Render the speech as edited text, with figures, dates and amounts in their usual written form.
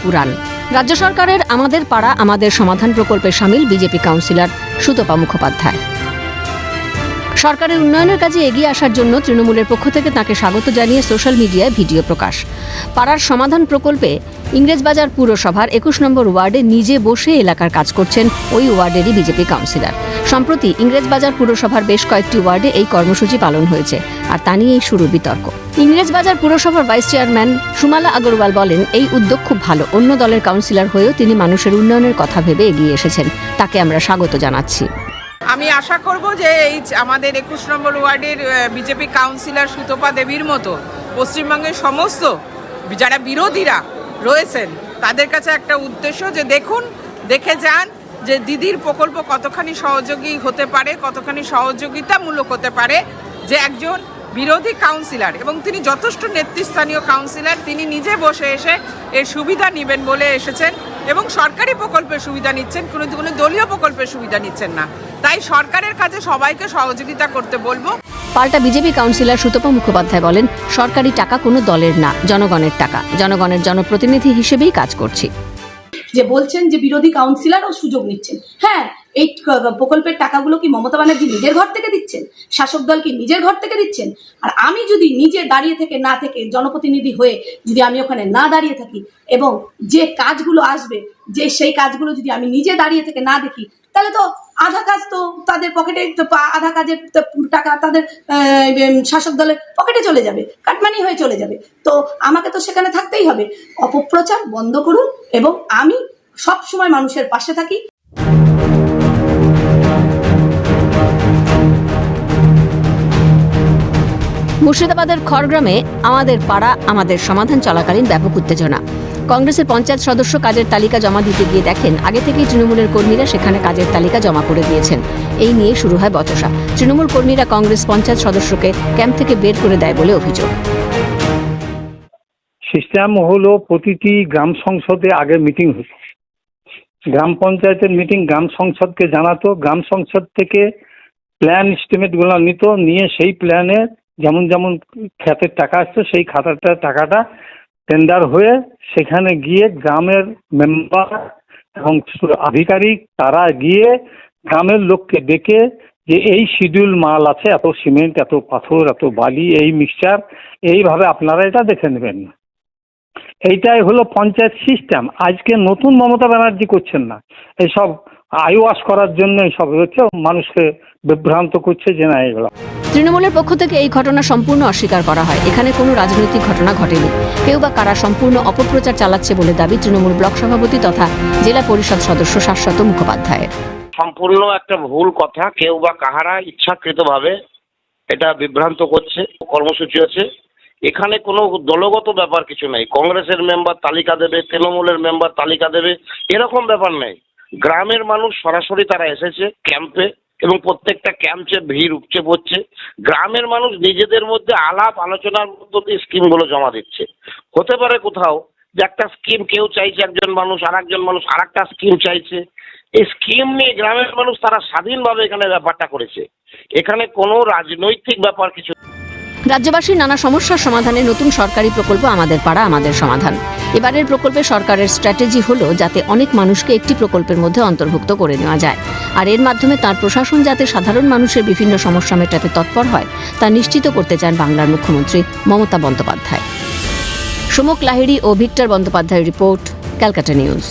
পুরাণ। রাজ্য সরকারের আমাদের পাড়া আমাদের সমাধান প্রকল্পে সামিল বিজেপি কাউন্সিলর সুতপা মুখোপাধ্যায়। সরকারের উন্নয়নের কাজে এগিয়ে আসার জন্য তৃণমূলের পক্ষ থেকে তাকে স্বাগত জানিয়ে সোশ্যাল মিডিয়ায় ভিডিও প্রকাশ। পাড়ার সমাধান প্রকল্পে ইংরেজবাজার পুরসভার ২১ নম্বর ওয়ার্ডে নিজে বসে এলাকার কাজ করছেন ওই ওয়ার্ডেরই বিজেপি কাউন্সিলর। সম্প্রতি ইংরেজবাজার পুরসভার বেশ কয়েকটি ওয়ার্ডে এই কর্মসূচি পালন হয়েছে, আর তা নিয়েই শুরু বিতর্ক। ইংরেজবাজার পুরসভার ভাইস চেয়ারম্যান সুমালা আগরওয়াল বলেন, এই উদ্যোগ খুব ভালো। অন্য দলের কাউন্সিলর হয়েও তিনি মানুষের উন্নয়নের কথা ভেবে এগিয়ে এসেছেন, তাকে আমরা স্বাগত জানাচ্ছি। আমি আশা করব যে এই আমাদের ২১ নম্বর ওয়ার্ডের বিজেপি কাউন্সিলর সুতপা দেবীর মতো পশ্চিমবঙ্গের সমস্ত যারা বিরোধীরা রয়েছেন তাদের কাছে একটা উদ্দেশ্য যে দেখে যান যে দিদির প্রকল্প কতখানি সহযোগী হতে পারে, কতখানি সহযোগিতামূলক হতে পারে। যে একজন বিরোধী কাউন্সিলর এবং তিনি যথেষ্ট নেতৃস্থানীয় কাউন্সিলর, তিনি নিজে বসে এসে এর সুবিধা নেবেন বলে এসেছেন এবং সরকারি প্রকল্পের সুবিধা নিচ্ছেন, কোনো দলীয় প্রকল্পের সুবিধা নিচ্ছেন না। তাই সরকারের কাছে সবাইকে সহযোগিতা করতে বলবো। পাল্টা বিজেপি কাউন্সিলর সুতপা মুখোপাধ্যায় বলেন, সরকারি টাকা কোনো দলের না, জনগণের টাকা। জনগণের জনপ্রতিনিধি হিসেবেই কাজ করছি। যে বলছেন যে বিরোধী কাউন্সিলরও সুযোগ নিচ্ছেন, হ্যাঁ, এই প্রকল্পের টাকাগুলো কি মমতা ব্যানার্জি নিজের ঘর থেকে দিচ্ছেন? শাসক দল কি নিজের ঘর থেকে দিচ্ছেন? আর আমি যদি নিজে দাঁড়িয়ে থেকে না থেকে জনপ্রতিনিধি হয়ে যদি আমি ওখানে না দাঁড়িয়ে থাকি এবং যে কাজগুলো আসবে, যে সেই কাজগুলো যদি আমি নিজে দাঁড়িয়ে থেকে না দেখি, তাহলে তো আধা কাজ তো তাদের পকেটে, আধা কাজের টাকা তাদের শাসক দলের পকেটে চলে যাবে, কাটমানি হয়ে চলে যাবে। তো আমাকে তো সেখানে থাকতেই হবে। অপপ্রচার বন্ধ করুন এবং আমি সব সময় মানুষের পাশে থাকি। মুর্শিদাবাদের খড়গ্রামে আমাদের পাড়া আমাদের সমাধান চলাকালীন ব্যাপক উত্তেজনা। কংগ্রেসের পঞ্চায়েত সদস্য কাজের তালিকা জমা দিতে গিয়ে দেখেন আগে থেকেই তৃণমূলের কর্মীরা সেখানে কাজের তালিকা জমা করে দিয়েছেন। এই নিয়ে শুরু হয় বচসা। তৃণমূল কর্মীরা কংগ্রেস পঞ্চায়েত সদস্যকে ক্যাম্প থেকে বের করে দেয় বলে অভিযোগ। সিস্টেম হলো প্রতিটি গ্রাম সংসদে আগে মিটিং হতো, গ্রাম পঞ্চায়েতের মিটিং গ্রাম সংসদকে জানাতো, গ্রাম সংসদ থেকে প্ল্যান এস্টিমেটগুলো নিত, নিয়ে সেই প্ল্যানে যেমন যেমন খাতের টাকা আসতো সেই খাতার টাকাটা টেন্ডার হয়ে সেখানে গিয়ে গ্রামের মেম্বার এবং আধিকারিক তারা গিয়ে গ্রামের লোককে ডেকে যে এই শিডিউল মাল আছে, এত সিমেন্ট, এত পাথর, এত বালি, এই মিক্সচার, এইভাবে আপনারা এটা দেখে নেবেন। এইটাই হলো পঞ্চায়েত সিস্টেম। আজকে নতুন মমতা ব্যানার্জি করছেন না, এইসব আইওয়াশ করার জন্য এইসব হচ্ছে, মানুষকে বিভ্রান্ত করছে যে না এগুলো। তৃণমূলের পক্ষ থেকে এই ঘটনা সম্পূর্ণ অস্বীকার করা হয়। এখানে কোনো রাজনৈতিক ঘটনা ঘটেনি। কেউ বা কারা সম্পূর্ণ অপপ্রচার চালাচ্ছে বলে দাবি তৃণমূল ব্লক সভাপতি তথা জেলা পরিষদ সদস্য শাশ্বত মুখোপাধ্যায়ের। সম্পূর্ণ একটা ভুল কথা। কেউ বা কাহারা ইচ্ছাকৃতভাবে এটা বিভ্রান্ত করছে। কর্মসূচি আছে, এখানে কোনো দলগত ব্যাপার কিছু নেই। কংগ্রেসের মেম্বার তালিকা দেবে, তৃণমূলের মেম্বার তালিকা দেবে, এরকম ব্যাপার নেই। গ্রামের মানুষ সরাসরি তারা এসেছে ক্যাম্পে এবং প্রত্যেকটা ক্যাম্পে ভিড় উপচে পড়ছে। গ্রামের মানুষ নিজেদের মধ্যে আলাপ আলোচনার মধ্য দিয়ে স্কিমগুলো জমা দিচ্ছে। হতে পারে কোথাও যে একটা স্কিম কেউ চাইছে, একজন মানুষ আর একজন মানুষ আর একটা স্কিম চাইছে। এই স্কিম নিয়ে গ্রামের মানুষ তারা স্বাধীনভাবে এখানে ব্যাপারটা করেছে। এখানে কোনো রাজনৈতিক ব্যাপার কিছু। রাজ্যবাসীর নানা সমস্যার সমাধানে নতুন সরকারি প্রকল্প আমাদের পাড়া আমাদের সমাধান। এবারের প্রকল্পে সরকারের স্ট্র্যাটেজি হলো যাতে অনেক মানুষকে একটি প্রকল্পের মধ্যে অন্তর্ভুক্ত করে নেওয়া যায়, আর এর মাধ্যমে তার প্রশাসন যাতে সাধারণ মানুষের বিভিন্ন সমস্যা মেটাতে তৎপর হয় তা নিশ্চিত করতে চান বাংলার মুখ্যমন্ত্রী মমতা বন্দ্যোপাধ্যায়। সমক লাহিড়ী ও ভিক্টর বন্দ্যোপাধ্যায়ের রিপোর্ট, ক্যালকাটা নিউজ।